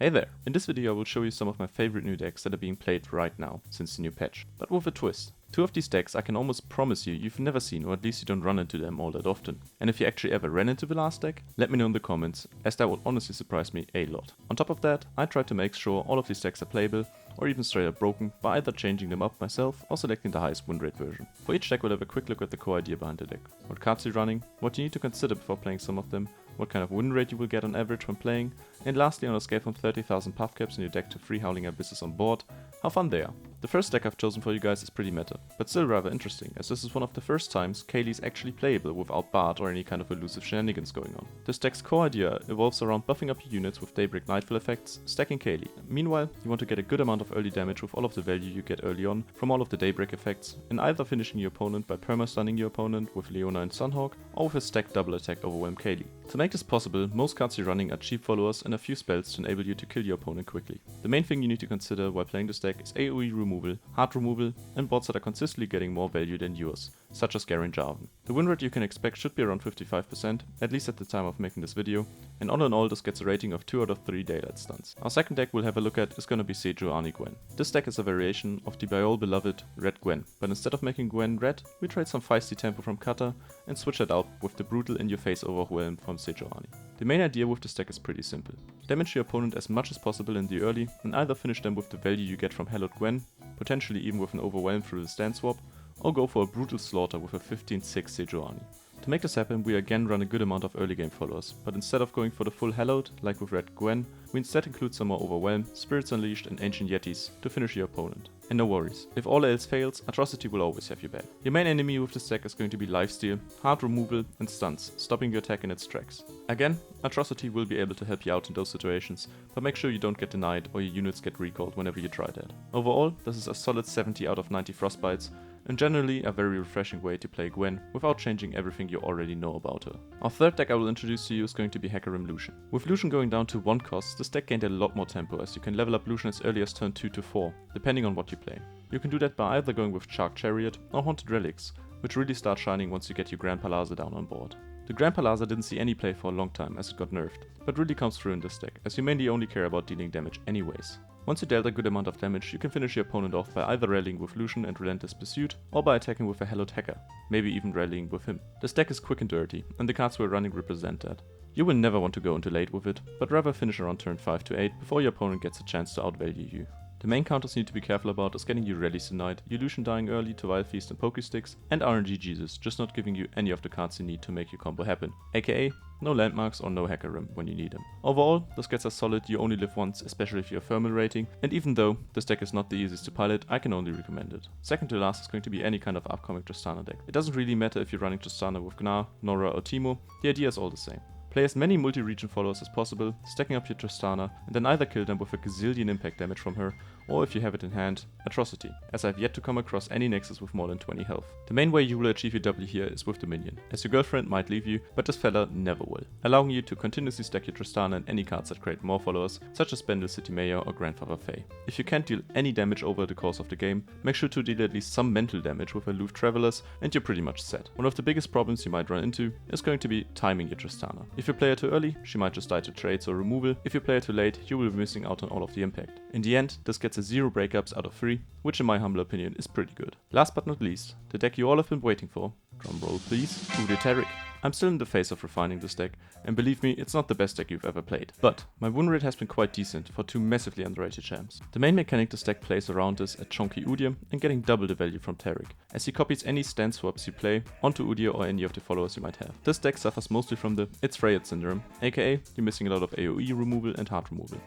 Hey there! In this video I will show you some of my favorite new decks that are being played right now, since the new patch. But with a twist. Two of these decks I can almost promise you've never seen, or at least you don't run into them all that often. And if you actually ever ran into the last deck, let me know in the comments, as that will honestly surprise me a lot. On top of that, I tried to make sure all of these decks are playable, or even straight up broken, by either changing them up myself or selecting the highest win rate version. For each deck we'll have a quick look at the core idea behind the deck, what cards you're running, what you need to consider before playing some of them, what kind of win rate you will get on average when playing, and lastly on a scale from 30,000 puff caps in your deck to 3 Howling Abysses on board, how fun they are. The first deck I've chosen for you guys is pretty meta, but still rather interesting, as this is one of the first times Kayle is actually playable without Bard or any kind of elusive shenanigans going on. This deck's core idea evolves around buffing up your units with Daybreak Nightfall effects, stacking Kayle. Meanwhile, you want to get a good amount of early damage with all of the value you get early on from all of the Daybreak effects, and either finishing your opponent by perma-stunning your opponent with Leona and Sunhawk, or with a stacked double attack overwhelm Kayle. To make this possible, most cards you're running are cheap followers and a few spells to enable you to kill your opponent quickly. The main thing you need to consider while playing this deck is AoE removal, hard removal, and boards that are consistently getting more value than yours, such as Garen Jarvan. The win rate you can expect should be around 55%, at least at the time of making this video, and all in all this gets a rating of 2 out of 3 daylight stuns. Our second deck we'll have a look at is gonna be Seju Gwen. This deck is a variation of the by all beloved Red Gwen, but instead of making Gwen red, we trade some feisty tempo from Kata and switch it out with the brutal in-your-face overwhelm from Seju. The main idea with this deck is pretty simple. Damage your opponent as much as possible in the early, and either finish them with the value you get from Hallowed Gwen, potentially even with an overwhelm through the stand swap, or go for a brutal slaughter with a 15-6 Seju. To make this happen, we again run a good amount of early game followers, but instead of going for the full Hallowed, like with Red Gwen, we instead include some more Overwhelm, Spirits Unleashed and Ancient Yetis to finish your opponent. And no worries, if all else fails, Atrocity will always have your back. Your main enemy with this deck is going to be Lifesteal, Hard Removal and Stuns, stopping your attack in its tracks. Again, Atrocity will be able to help you out in those situations, but make sure you don't get denied or your units get recalled whenever you try that. Overall, this is a solid 70 out of 90 Frostbites, and generally a very refreshing way to play Gwen without changing everything you already know about her. Our third deck I will introduce to you is going to be Hecarim Lucian. With Lucian going down to 1 cost, this deck gained a lot more tempo, as you can level up Lucian as early as turn 2 to 4, depending on what you play. You can do that by either going with Shark Chariot or Haunted Relics, which really start shining once you get your Grand Palazzo down on board. The Grand Palazzo didn't see any play for a long time as it got nerfed, but really comes through in this deck, as you mainly only care about dealing damage anyways. Once you dealt a good amount of damage, you can finish your opponent off by either rallying with Lucian and Relentless Pursuit, or by attacking with a Hallowed Heca, maybe even rallying with him. This deck is quick and dirty, and the cards we're running represent that. You will never want to go into late with it, but rather finish around turn 5 to 8 before your opponent gets a chance to outvalue you. The main counters you need to be careful about is getting you rallies denied, your Lucian dying early to Vile Feast and Pokesticks, and RNG Jesus just not giving you any of the cards you need to make your combo happen, aka no landmarks or no Hecarim when you need them. Overall, this gets us solid, you only live once, especially if you're thermal rating, and even though this deck is not the easiest to pilot, I can only recommend it. Second to last is going to be any kind of upcoming Tristana deck. It doesn't really matter if you're running Tristana with Gnar, Nora or Teemo, the idea is all the same. Play as many multi-region followers as possible, stacking up your Tristana, and then either kill them with a gazillion impact damage from her, or if you have it in hand, Atrocity, as I've yet to come across any Nexus with more than 20 health. The main way you will achieve your W here is with the minion, as your girlfriend might leave you, but this fella never will, allowing you to continuously stack your Tristana and any cards that create more followers, such as Bendel City Mayor or Grandfather Fae. If you can't deal any damage over the course of the game, make sure to deal at least some mental damage with Aloof Travelers, and you're pretty much set. One of the biggest problems you might run into is going to be timing your Tristana. If you play her too early, she might just die to trades or removal. If you play her too late, you will be missing out on all of the impact. In the end, this gets a 0 breakups out of 3, which in my humble opinion is pretty good. Last but not least, the deck you all have been waiting for, drumroll please, Udyr Tarik. I'm still in the phase of refining this deck, and believe me, it's not the best deck you've ever played. But my win rate has been quite decent for 2 massively underrated champs. The main mechanic this deck plays around is a chunky Udyr and getting double the value from Tarik, as he copies any stand swaps you play onto Udyr or any of the followers you might have. This deck suffers mostly from the It's Freyed syndrome, aka you're missing a lot of AoE removal and hard removal,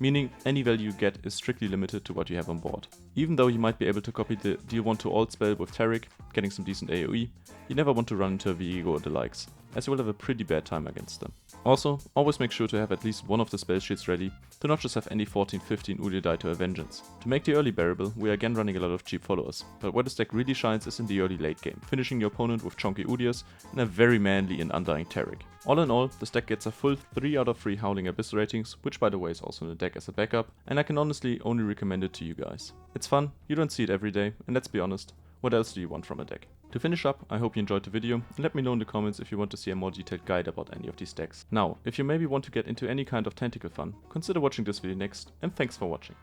meaning any value you get is strictly limited to what you have on board. Even though you might be able to copy the deal 1 to alt spell with Tarik, getting some decent AoE, you never want to run into a Viego or the likes, as you will have a pretty bad time against them. Also, always make sure to have at least one of the spell sheets ready, to not just have any 14-15 Udyr die to a vengeance. To make the early bearable, we are again running a lot of cheap followers, but where this deck really shines is in the early late game, finishing your opponent with chunky Udyrs and a very manly and undying Tarik. All in all, this deck gets a full 3 out of 3 Howling Abyss ratings, which by the way is also in the deck as a backup, and I can honestly only recommend it to you guys. It's fun, you don't see it every day, and let's be honest, what else do you want from a deck? To finish up, I hope you enjoyed the video, and let me know in the comments if you want to see a more detailed guide about any of these decks. Now, if you maybe want to get into any kind of tentacle fun, consider watching this video next, and thanks for watching.